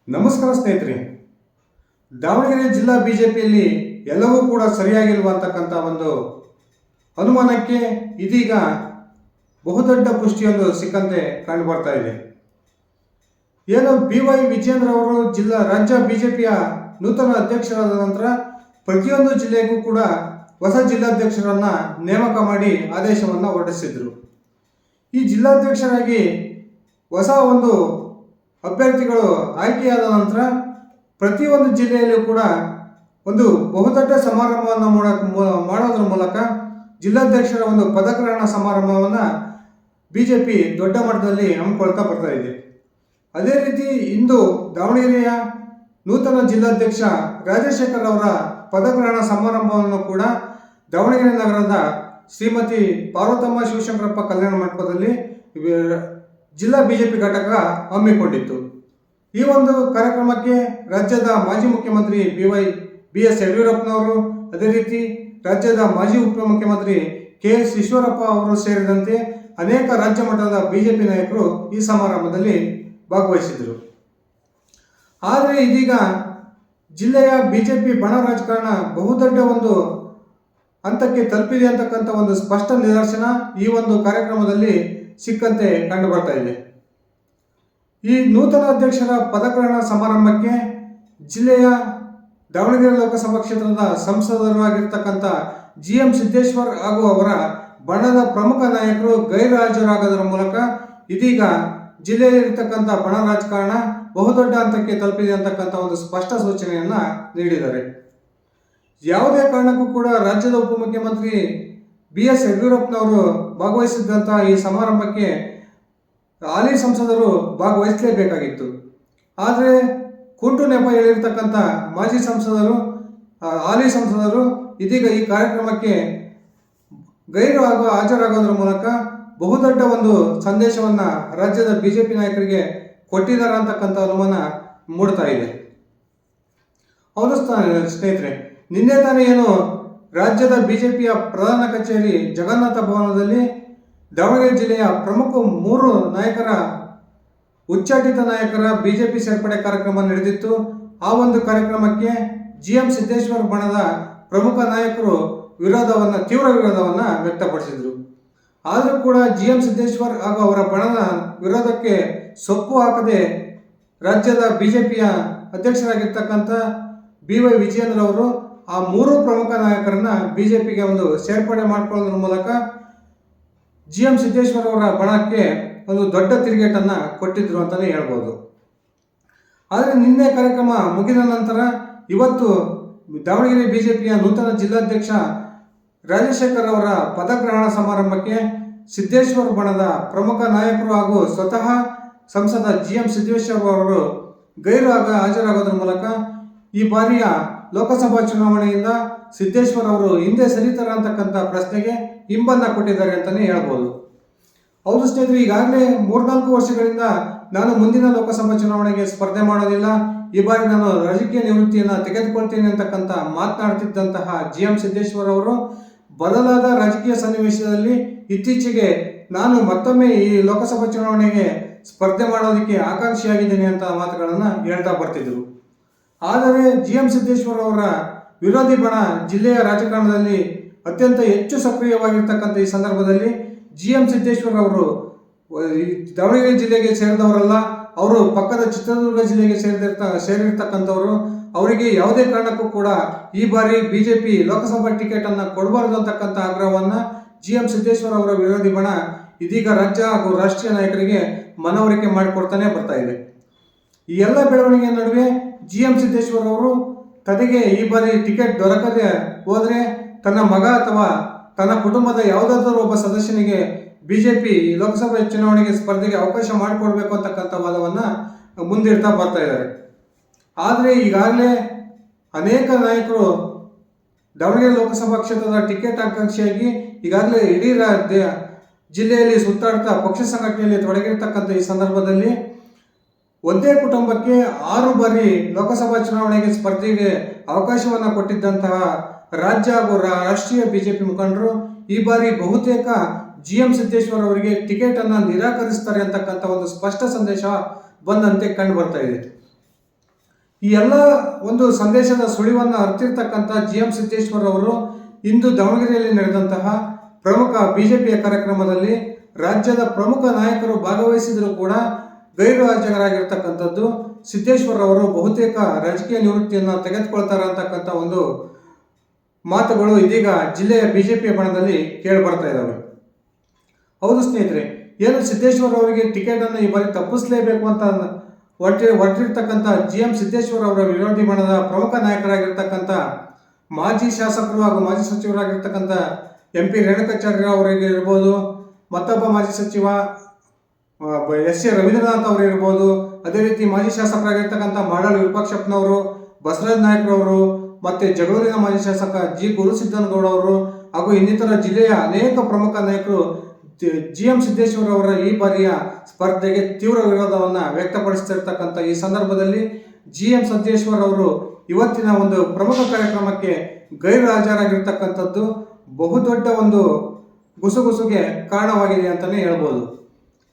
ನಮಸ್ಕಾರ ಸ್ನೇಹಿತರೆ. ದಾವಣಗೆರೆ ಜಿಲ್ಲಾ ಬಿಜೆಪಿಯಲ್ಲಿ ಎಲ್ಲವೂ ಕೂಡ ಸರಿಯಾಗಿಲ್ವ ಅಂತಕ್ಕಂಥ ಒಂದು ಅನುಮಾನಕ್ಕೆ ಇದೀಗ ಬಹುದೊಡ್ಡ ಪುಷ್ಟಿಯೊಂದು ಸಿಕ್ಕಂತೆ ಕಂಡು ಬರ್ತಾ ಇದೆ. ಏನು BY ವಿಜೇಂದ್ರ ಅವರು ರಾಜ್ಯ ಬಿಜೆಪಿಯ ನೂತನ ಅಧ್ಯಕ್ಷರಾದ ನಂತರ ಪ್ರತಿಯೊಂದು ಜಿಲ್ಲೆಗೂ ಕೂಡ ಹೊಸ ಜಿಲ್ಲಾಧ್ಯಕ್ಷರನ್ನ ನೇಮಕ ಮಾಡಿ ಆದೇಶವನ್ನು ಹೊರಡಿಸಿದ್ರು. ಈ ಜಿಲ್ಲಾಧ್ಯಕ್ಷರಾಗಿ ಹೊಸ ಒಂದು ಅಭ್ಯರ್ಥಿಗಳು ಆಯ್ಕೆಯಾದ ನಂತರ ಪ್ರತಿಯೊಂದು ಜಿಲ್ಲೆಯಲ್ಲೂ ಕೂಡ ಒಂದು ಬಹುದೊಡ್ಡ ಸಮಾರಂಭವನ್ನು ಮಾಡೋದ್ರ ಮೂಲಕ ಜಿಲ್ಲಾಧ್ಯಕ್ಷರ ಒಂದು ಪದಗ್ರಹಣ ಸಮಾರಂಭವನ್ನು ಬಿಜೆಪಿ ದೊಡ್ಡ ಮಟ್ಟದಲ್ಲಿ ಹಮ್ಮಿಕೊಳ್ತಾ ಬರ್ತಾ ಇದೆ. ಅದೇ ರೀತಿ ಇಂದು ದಾವಣಗೆರೆಯ ನೂತನ ಜಿಲ್ಲಾಧ್ಯಕ್ಷ ರಾಜಶೇಖರ್ ಅವರ ಪದಗ್ರಹಣ ಸಮಾರಂಭವನ್ನು ಕೂಡ ದಾವಣಗೆರೆ ನಗರದ ಶ್ರೀಮತಿ ಪಾರ್ವತಮ್ಮ ಶಿವಶಂಕರಪ್ಪ ಕಲ್ಯಾಣ ಮಂಟಪದಲ್ಲಿ ಜಿಲ್ಲಾ ಬಿಜೆಪಿ ಘಟಕ ಹಮ್ಮಿಕೊಂಡಿತ್ತು. ಈ ಒಂದು ಕಾರ್ಯಕ್ರಮಕ್ಕೆ ರಾಜ್ಯದ ಮಾಜಿ ಮುಖ್ಯಮಂತ್ರಿ BS ಯಡಿಯೂರಪ್ಪನವರು, ಅದೇ ರೀತಿ ರಾಜ್ಯದ ಮಾಜಿ ಉಪಮುಖ್ಯಮಂತ್ರಿ KS ಈಶ್ವರಪ್ಪ ಅವರು ಸೇರಿದಂತೆ ಅನೇಕ ರಾಜ್ಯ ಮಟ್ಟದ ಬಿಜೆಪಿ ನಾಯಕರು ಈ ಸಮಾರಂಭದಲ್ಲಿ ಭಾಗವಹಿಸಿದರು. ಆದರೆ ಇದೀಗ ಜಿಲ್ಲೆಯ ಬಿಜೆಪಿ ಬಣ ರಾಜಕಾರಣ ಬಹುದೊಡ್ಡ ಒಂದು ಹಂತಕ್ಕೆ ತಲುಪಿದೆ ಅಂತಕ್ಕಂಥ ಒಂದು ಸ್ಪಷ್ಟ ನಿದರ್ಶನ ಈ ಒಂದು ಕಾರ್ಯಕ್ರಮದಲ್ಲಿ ಸಿಕ್ಕಂತೆ ಕಂಡು ಬರ್ತಾ ಇದೆ. ಈ ನೂತನ ಅಧ್ಯಕ್ಷರ ಪದಗ್ರಹಣ ಸಮಾರಂಭಕ್ಕೆ ಜಿಲ್ಲೆಯ ದಾವಣಗೆರೆ ಲೋಕಸಭಾ ಕ್ಷೇತ್ರದ ಸಂಸದರು ಆಗಿರ್ತಕ್ಕಂಥ GM ಸಿದ್ದೇಶ್ವರ್ ಹಾಗೂ ಅವರ ಬಣದ ಪ್ರಮುಖ ನಾಯಕರು ಗೈರು ಹಾಜರಾಗೋದರ ಮೂಲಕ ಇದೀಗ ಜಿಲ್ಲೆಯಲ್ಲಿರ್ತಕ್ಕಂಥ ಬಣ ರಾಜಕಾರಣ ಬಹುದೊಡ್ಡ ಹಂತಕ್ಕೆ ತಲುಪಿದೆ ಅಂತಕ್ಕಂಥ ಒಂದು ಸ್ಪಷ್ಟ ಸೂಚನೆಯನ್ನ ನೀಡಿದ್ದಾರೆ. ಯಾವುದೇ ಕಾರಣಕ್ಕೂ ಕೂಡ ರಾಜ್ಯದ ಉಪಮುಖ್ಯಮಂತ್ರಿ BS ಯಡಿಯೂರಪ್ಪನವರು ಭಾಗವಹಿಸಿದ್ದಂತಹ ಈ ಸಮಾರಂಭಕ್ಕೆ ಹಾಲಿ ಸಂಸದರು ಭಾಗವಹಿಸಲೇಬೇಕಾಗಿತ್ತು. ಆದರೆ ಕುಂಟು ನೆಪ ಹೇಳಿರ್ತಕ್ಕಂಥ ಮಾಜಿ ಸಂಸದರು, ಹಾಲಿ ಸಂಸದರು ಇದೀಗ ಈ ಕಾರ್ಯಕ್ರಮಕ್ಕೆ ಗೈರು ಹಾಜರಾಗೋದ್ರ ಮೂಲಕ ಬಹುದೊಡ್ಡ ಒಂದು ಸಂದೇಶವನ್ನು ರಾಜ್ಯದ ಬಿಜೆಪಿ ನಾಯಕರಿಗೆ ಕೊಟ್ಟಿದ್ದಾರೆ ಅಂತಕ್ಕಂಥ ಅನುಮಾನ ಮೂಡ್ತಾ ಇದೆ. ಹೌದು ಸ್ನೇಹಿತರೆ, ನಿನ್ನೆ ತಾನೇ ಏನು ರಾಜ್ಯದ ಬಿಜೆಪಿಯ ಪ್ರಧಾನ ಕಚೇರಿ ಜಗನ್ನಾಥ ಭವನದಲ್ಲಿ ದಾವಣಗೆರೆ ಜಿಲ್ಲೆಯ ಪ್ರಮುಖ 3 ನಾಯಕರ ಉಚ್ಚಾಟಿತ ನಾಯಕರ ಬಿಜೆಪಿ ಸೇರ್ಪಡೆ ಕಾರ್ಯಕ್ರಮ ನಡೆದಿತ್ತು. ಆ ಒಂದು ಕಾರ್ಯಕ್ರಮಕ್ಕೆ GM ಸಿದ್ದೇಶ್ವರ ಬಣದ ಪ್ರಮುಖ ನಾಯಕರು ತೀವ್ರ ವಿರೋಧವನ್ನ ವ್ಯಕ್ತಪಡಿಸಿದರು. ಆದರೂ ಕೂಡ GM ಸಿದ್ದೇಶ್ವರ್ ಹಾಗೂ ಅವರ ಬಣದ ವಿರೋಧಕ್ಕೆ ಸೊಪ್ಪು ಹಾಕದೆ ರಾಜ್ಯದ ಬಿಜೆಪಿಯ ಅಧ್ಯಕ್ಷರಾಗಿರ್ತಕ್ಕಂಥ BY ವಿಜೇಂದ್ರ ಅವರು ಆ 3 ಪ್ರಮುಖ ನಾಯಕರನ್ನ ಬಿಜೆಪಿಗೆ ಒಂದು ಸೇರ್ಪಡೆ ಮಾಡಿಕೊಳ್ಳೋದ್ರ ಮೂಲಕ GM ಸಿದ್ದೇಶ್ವರ್ ಅವರ ಬಣಕ್ಕೆ ಒಂದು ದೊಡ್ಡ ತಿರುಗೇಟನ್ನ ಕೊಟ್ಟಿದ್ರು ಅಂತಾನೆ ಹೇಳ್ಬೋದು. ಆದರೆ ನಿನ್ನೆ ಕಾರ್ಯಕ್ರಮ ಮುಗಿದ ನಂತರ ಇವತ್ತು ದಾವಣಗೆರೆ ಬಿಜೆಪಿಯ ನೂತನ ಜಿಲ್ಲಾಧ್ಯಕ್ಷ ರಾಜಶೇಖರ್ ಅವರ ಪದಗ್ರಹಣ ಸಮಾರಂಭಕ್ಕೆ ಸಿದ್ದೇಶ್ವರ ಬಣದ ಪ್ರಮುಖ ನಾಯಕರು ಹಾಗೂ ಸ್ವತಃ ಸಂಸದ GM ಸಿದ್ದೇಶ್ವರ್ ಅವರು ಗೈರು ಹಾಜರಾಗೋದ್ರ ಮೂಲಕ ಈ ಬಾರಿಯ ಲೋಕಸಭಾ ಚುನಾವಣೆಯಿಂದ ಸಿದ್ದೇಶ್ವರ್ ಅವರು ಹಿಂದೆ ಸರಿತಾರ ಅಂತಕ್ಕಂಥ ಪ್ರಶ್ನೆಗೆ ಹಿಂಬನ್ನ ಕೊಟ್ಟಿದ್ದಾರೆ ಅಂತಾನೆ ಹೇಳ್ಬೋದು. ಹೌದು ಸ್ನೇಹಿತರೆ, ಈಗಾಗಲೇ 3-4 ವರ್ಷಗಳಿಂದ ನಾನು ಮುಂದಿನ ಲೋಕಸಭಾ ಚುನಾವಣೆಗೆ ಸ್ಪರ್ಧೆ ಮಾಡೋದಿಲ್ಲ, ಈ ಬಾರಿ ನಾನು ರಾಜಕೀಯ ನಿವೃತ್ತಿಯನ್ನು ತೆಗೆದುಕೊಳ್ತೇನೆ ಅಂತಕ್ಕಂಥ ಮಾತನಾಡ್ತಿದ್ದಂತಹ GM ಸಿದ್ದೇಶ್ವರ್ ಅವರು ಬದಲಾದ ರಾಜಕೀಯ ಸನ್ನಿವೇಶದಲ್ಲಿ ಇತ್ತೀಚೆಗೆ ನಾನು ಮತ್ತೊಮ್ಮೆ ಈ ಲೋಕಸಭಾ ಚುನಾವಣೆಗೆ ಸ್ಪರ್ಧೆ ಮಾಡೋದಕ್ಕೆ ಆಕಾಂಕ್ಷಿಯಾಗಿದ್ದೇನೆ ಅಂತ ಮಾತುಗಳನ್ನು ಹೇಳ್ತಾ ಬರ್ತಿದ್ರು. ಆದರೆ GM ಸಿದ್ದೇಶ್ವರ್ ಅವರ ವಿರೋಧಿ ಬಣ ಜಿಲ್ಲೆಯ ರಾಜಕಾರಣದಲ್ಲಿ ಅತ್ಯಂತ ಹೆಚ್ಚು ಸಕ್ರಿಯವಾಗಿರ್ತಕ್ಕಂಥ ಈ ಸಂದರ್ಭದಲ್ಲಿ GM ಸಿದ್ದೇಶ್ವರ್ ಅವರು ದಾವಣಗೆರೆ ಜಿಲ್ಲೆಗೆ ಸೇರಿದವರಲ್ಲ, ಅವರು ಪಕ್ಕದ ಚಿತ್ರದುರ್ಗ ಜಿಲ್ಲೆಗೆ ಸೇರಿರ್ತಕ್ಕಂಥವರು. ಅವರಿಗೆ ಯಾವುದೇ ಕಾರಣಕ್ಕೂ ಕೂಡ ಈ ಬಾರಿ ಬಿಜೆಪಿ ಲೋಕಸಭಾ ಟಿಕೆಟ್ ಅನ್ನ ಕೊಡಬಾರದು ಅಂತಕ್ಕಂಥ ಆಗ್ರಹವನ್ನ GM ಸಿದ್ದೇಶ್ವರ್ ಅವರ ವಿರೋಧಿ ಬಣ ಇದೀಗ ರಾಜ್ಯ ಹಾಗೂ ರಾಷ್ಟ್ರೀಯ ನಾಯಕರಿಗೆ ಮನವರಿಕೆ ಮಾಡಿಕೊಡ್ತಾನೆ ಬರ್ತಾ ಇದೆ. ಈ ಎಲ್ಲ ಬೆಳವಣಿಗೆಯ ನಡುವೆ GM ಸಿದ್ದೇಶ್ವರ್ ಅವರು ತನಗೆ ಈ ಬಾರಿ ಟಿಕೆಟ್ ದೊರಕದೆ ಹೋದರೆ ತನ್ನ ಮಗ ಅಥವಾ ತನ್ನ ಕುಟುಂಬದ ಯಾವುದಾದ್ರೂ ಒಬ್ಬ ಸದಸ್ಯನಿಗೆ ಬಿಜೆಪಿ ಲೋಕಸಭಾ ಚುನಾವಣೆಗೆ ಸ್ಪರ್ಧೆಗೆ ಅವಕಾಶ ಮಾಡಿಕೊಡ್ಬೇಕು ಅಂತಕ್ಕಂಥ ವಾದವನ್ನು ಮುಂದಿಡ್ತಾ ಬರ್ತಾ ಇದ್ದಾರೆ. ಆದರೆ ಈಗಾಗಲೇ ಅನೇಕ ನಾಯಕರು ದಾವಣಗೆರೆ ಲೋಕಸಭಾ ಕ್ಷೇತ್ರದ ಟಿಕೆಟ್ ಆಕಾಂಕ್ಷಿಯಾಗಿ ಈಗಾಗಲೇ ಇಡೀ ಜಿಲ್ಲೆಯಲ್ಲಿ ಸುತ್ತಾಡ್ತಾ ಪಕ್ಷ ಸಂಘಟನೆಯಲ್ಲಿ ತೊಡಗಿರ್ತಕ್ಕಂಥ ಈ ಸಂದರ್ಭದಲ್ಲಿ ಒಂದೇ ಕುಟುಂಬಕ್ಕೆ 6 ಬಾರಿ ಲೋಕಸಭಾ ಚುನಾವಣೆಗೆ ಸ್ಪರ್ಧೆಗೆ ಅವಕಾಶವನ್ನು ಕೊಟ್ಟಿದ್ದಂತಹ ರಾಜ್ಯ ಹಾಗೂ ರಾಷ್ಟ್ರೀಯ ಬಿಜೆಪಿ ಮುಖಂಡರು ಈ ಬಾರಿ ಬಹುತೇಕ GM ಸಿದ್ದೇಶ್ವರ್ ಅವರಿಗೆ ಟಿಕೆಟ್ ಅನ್ನು ನಿರಾಕರಿಸುತ್ತಾರೆ ಅಂತಕ್ಕಂಥ ಒಂದು ಸ್ಪಷ್ಟ ಸಂದೇಶ ಬಂದಂತೆ ಕಂಡು ಬರ್ತಾ ಇದೆ. ಈ ಎಲ್ಲ ಒಂದು ಸಂದೇಶದ ಸುಳಿವನ್ನು ಅರ್ತಿರ್ತಕ್ಕಂಥ GM ಸಿದ್ದೇಶ್ವರ್ ಅವರು ಇಂದು ದಾವಣಗೆರೆಯಲ್ಲಿ ನಡೆದಂತಹ ಪ್ರಮುಖ ಬಿಜೆಪಿಯ ಕಾರ್ಯಕ್ರಮದಲ್ಲಿ ರಾಜ್ಯದ ಪ್ರಮುಖ ನಾಯಕರು ಭಾಗವಹಿಸಿದರೂ ಕೂಡ ಗೈರು ಹಾಜರಾಗಿರ್ತಕ್ಕಂಥದ್ದು. ಸಿದ್ದೇಶ್ವರ್ ಅವರು ಬಹುತೇಕ ರಾಜಕೀಯ ನಿವೃತ್ತಿಯನ್ನು ತೆಗೆದುಕೊಳ್ತಾರೆ ಅಂತಕ್ಕಂಥ ಒಂದು ಮಾತುಗಳು ಇದೀಗ ಜಿಲ್ಲೆಯ ಬಿಜೆಪಿಯ ಬಣದಲ್ಲಿ ಕೇಳಿ ಬರ್ತಾ ಇದ್ದಾವೆ. ಹೌದು ಸ್ನೇಹಿತರೆ, ಏನು ಸಿದ್ದೇಶ್ವರ್ ಅವರಿಗೆ ಟಿಕೆಟ್ ಅನ್ನು ಈ ಬಾರಿ ತಪ್ಪಿಸಲೇಬೇಕು ಅಂತ ಹೊರಟಿರ್ತಕ್ಕಂಥ GM ಸಿದ್ದೇಶ್ವರ್ ಅವರ ವಿರೋಧಿ ಬಣದ ಪ್ರಮುಖ ನಾಯಕರಾಗಿರ್ತಕ್ಕಂಥ ಮಾಜಿ ಶಾಸಕರು ಹಾಗೂ ಮಾಜಿ ಸಚಿವರಾಗಿರ್ತಕ್ಕಂಥ MP ರೇಣುಕಾಚಾರ್ಯ ಅವರಿಗೆ ಇರ್ಬೋದು, ಮತ್ತೊಬ್ಬ ಮಾಜಿ ಸಚಿವ S A ರವೀಂದ್ರನಾಥ್ ಅವರು ಇರ್ಬೋದು, ಅದೇ ರೀತಿ ಮಾಜಿ ಶಾಸಕರಾಗಿರ್ತಕ್ಕಂಥ ಮಾಡಾಳು ವಿರೂಪಾಕ್ಷಪ್ಪನವರು, ಬಸವರಾಜ ನಾಯಕರವರು, ಮತ್ತೆ ಜಗಳೂರಿನ ಮಾಜಿ ಶಾಸಕ G ಗುರುಸಿದ್ದನಗೌಡ ಅವರು ಹಾಗೂ ಇನ್ನಿತರ ಜಿಲ್ಲೆಯ ಅನೇಕ ಪ್ರಮುಖ ನಾಯಕರು GM ಸಿದ್ದೇಶ್ವರ್ ಅವರ ಈ ಬಾರಿಯ ಸ್ಪರ್ಧೆಗೆ ತೀವ್ರ ವಿರೋಧವನ್ನು ವ್ಯಕ್ತಪಡಿಸ್ತಿರ್ತಕ್ಕಂಥ ಈ ಸಂದರ್ಭದಲ್ಲಿ GM ಸಿದ್ದೇಶ್ವರ್ ಅವರು ಇವತ್ತಿನ ಒಂದು ಪ್ರಮುಖ ಕಾರ್ಯಕ್ರಮಕ್ಕೆ ಗೈರು ಹಾಜರಾಗಿರ್ತಕ್ಕಂಥದ್ದು ಬಹುದೊಡ್ಡ ಒಂದು ಗುಸುಗುಸುಗೆ ಕಾರಣವಾಗಿದೆ ಅಂತಲೇ ಹೇಳ್ಬೋದು.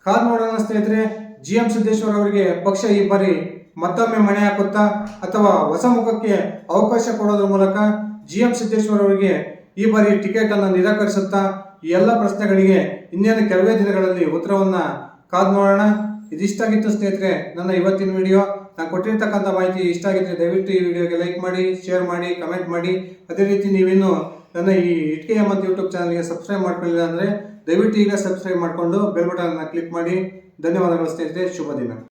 ಕಾದ್ ನೋಡೋಣ ಸ್ನೇಹಿತರೆ, GM ಸಿದ್ದೇಶ್ವರ್ ಅವರಿಗೆ ಪಕ್ಷ ಈ ಬಾರಿ ಮತ್ತೊಮ್ಮೆ ಮಣೆ ಹಾಕುತ್ತಾ ಅಥವಾ ಹೊಸ ಮುಖಕ್ಕೆ ಅವಕಾಶ ಕೊಡೋದ್ರ ಮೂಲಕ GM ಸಿದ್ದೇಶ್ವರ್ ಅವರಿಗೆ ಈ ಬಾರಿ ಟಿಕೆಟ್ ಅನ್ನು ನಿರಾಕರಿಸುತ್ತಾ ಈ ಎಲ್ಲ ಪ್ರಶ್ನೆಗಳಿಗೆ ಇನ್ನೇನು ಕೆಲವೇ ದಿನಗಳಲ್ಲಿ ಉತ್ತರವನ್ನು ಕಾದ್ ನೋಡೋಣ. ಇದಿಷ್ಟಾಗಿತ್ತು ಸ್ನೇಹಿತರೆ ನನ್ನ ಇವತ್ತಿನ ವಿಡಿಯೋ. ನಾನು ಕೊಟ್ಟಿರ್ತಕ್ಕಂಥ ಮಾಹಿತಿ ಇಷ್ಟ ಆಗಿದ್ರೆ ದಯವಿಟ್ಟು ಈ ವಿಡಿಯೋಗೆ ಲೈಕ್ ಮಾಡಿ, ಶೇರ್ ಮಾಡಿ, ಕಮೆಂಟ್ ಮಾಡಿ. ಅದೇ ರೀತಿ ನೀವಿನ್ನು ನನ್ನ ಈ ಇಟ್ಕೆ ಹೇಮಂತ್ ಯೂಟ್ಯೂಬ್ ಚಾನಲ್ಗೆ ಸಬ್ಸ್ಕ್ರೈಬ್ ಮಾಡ್ಕೊಳ್ಳಿಲ್ಲ ಅಂದರೆ ದಯವಿಟ್ಟು ಈಗ ಸಬ್ಸ್ಕ್ರೈಬ್ ಮಾಡಿಕೊಂಡು ಬೆಲ್ ಬಟನ್ ಕ್ಲಿಕ್ ಮಾಡಿ. ಧನ್ಯವಾದಗಳು ಸ್ನೇಹಿತರೆ, ಶುಭ ದಿನ.